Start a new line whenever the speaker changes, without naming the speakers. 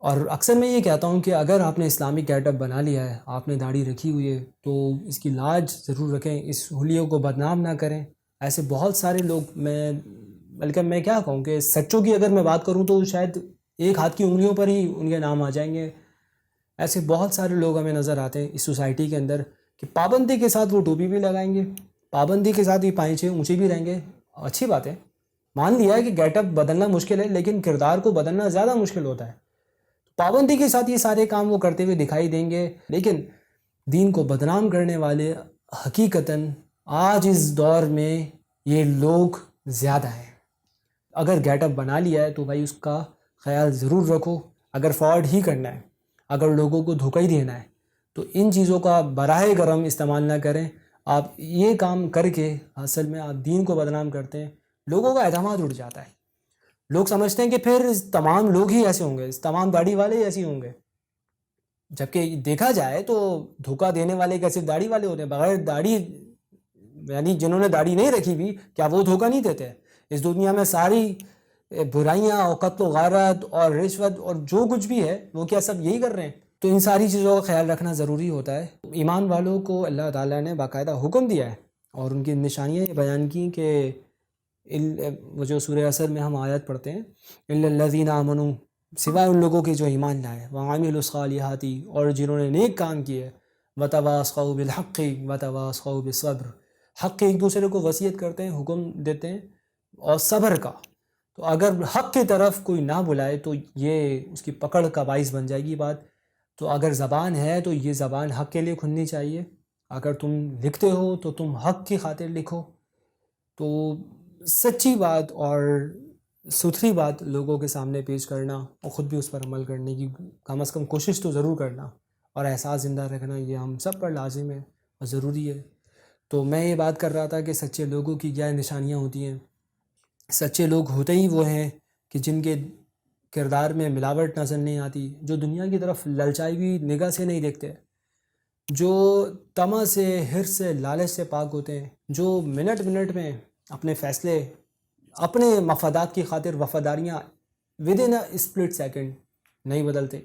اور اکثر میں یہ کہتا ہوں کہ اگر آپ نے اسلامک گیٹ اپ بنا لیا ہے، آپ نے داڑھی رکھی ہوئی ہے، تو اس کی لاج ضرور رکھیں، اس حلیوں کو بدنام نہ کریں۔ ایسے بہت سارے لوگ، بلکہ میں کیا کہوں کہ سچوں کی اگر میں بات کروں تو شاید ایک ہاتھ کی انگلیوں پر ہی ان کے نام آ جائیں گے۔ ایسے بہت سارے لوگ ہمیں نظر آتے ہیں اس سوسائٹی کے اندر کہ پابندی کے ساتھ وہ ٹوپی بھی لگائیں گے، پابندی کے ساتھ ہی پائچے اونچے بھی رہیں گے۔ اچھی بات ہے، مان لیا ہے کہ گیٹ اپ بدلنا مشکل ہے، لیکن کردار کو بدلنا زیادہ مشکل ہوتا ہے۔ پابندی کے ساتھ یہ سارے کام وہ کرتے ہوئے دکھائی دیں گے، لیکن دین کو بدنام کرنے والے حقیقتاً آج اس دور میں یہ لوگ زیادہ ہیں۔ اگر گیٹ اپ بنا لیا ہے تو بھائی اس کا خیال ضرور رکھو۔ اگر فراڈ ہی کرنا ہے، اگر لوگوں کو دھوکہ ہی دینا ہے، تو ان چیزوں کا براہ کرم استعمال نہ کریں۔ آپ یہ کام کر کے اصل میں آپ دین کو بدنام کرتے ہیں، لوگوں کا اعتماد اٹھ جاتا ہے۔ لوگ سمجھتے ہیں کہ پھر تمام لوگ ہی ایسے ہوں گے، تمام داڑھی والے ہی ایسے ہوں گے، جبکہ دیکھا جائے تو دھوکہ دینے والے کیا صرف داڑھی والے ہوتے ہیں؟ بغیر داڑھی، یعنی جنہوں نے داڑھی نہیں رکھی بھی، کیا وہ دھوکہ نہیں دیتے؟ اس دنیا میں ساری برائیاں اور قتل و غارت اور رشوت اور جو کچھ بھی ہے، وہ کیا سب یہی کر رہے ہیں؟ تو ان ساری چیزوں کا خیال رکھنا ضروری ہوتا ہے۔ ایمان والوں کو اللہ تعالیٰ نے باقاعدہ حکم دیا ہے اور ان کی نشانیاں یہ بیان کی کہ وہ جو سورہ عصر میں ہم آیت پڑھتے ہیں، الا الذین آمنوا، سوائے ان لوگوں کے جو ایمان لائے، وعملوا الصالحات، اور جنہوں نے نیک کام کیے، وتواصوا بالحق وتواصوا بالصبر، حق کے ایک دوسرے کو وصیت کرتے ہیں، حکم دیتے ہیں، اور صبر کا۔ تو اگر حق کی طرف کوئی نہ بلائے تو یہ اس کی پکڑ کا باعث بن جائے گی بات۔ تو اگر زبان ہے تو یہ زبان حق کے لیے کھلنی چاہیے۔ اگر تم لکھتے ہو تو تم حق کی خاطر لکھو۔ تو سچی بات اور ستھری بات لوگوں کے سامنے پیش کرنا اور خود بھی اس پر عمل کرنے کی کم از کم کوشش تو ضرور کرنا، اور احساس زندہ رکھنا، یہ ہم سب پر لازم ہے اور ضروری ہے۔ تو میں یہ بات کر رہا تھا کہ سچے لوگوں کی کیا نشانیاں ہوتی ہیں۔ سچے لوگ ہوتے ہی وہ ہیں کہ جن کے کردار میں ملاوٹ نظر نہیں آتی، جو دنیا کی طرف للچائی ہوئی نگاہ سے نہیں دیکھتے، جو طمع سے، حرص سے، لالچ سے پاک ہوتے ہیں، جو منٹ منٹ میں اپنے فیصلے، اپنے مفادات کی خاطر وفاداریاں ود ان اسپلٹ سیکنڈ نہیں بدلتے۔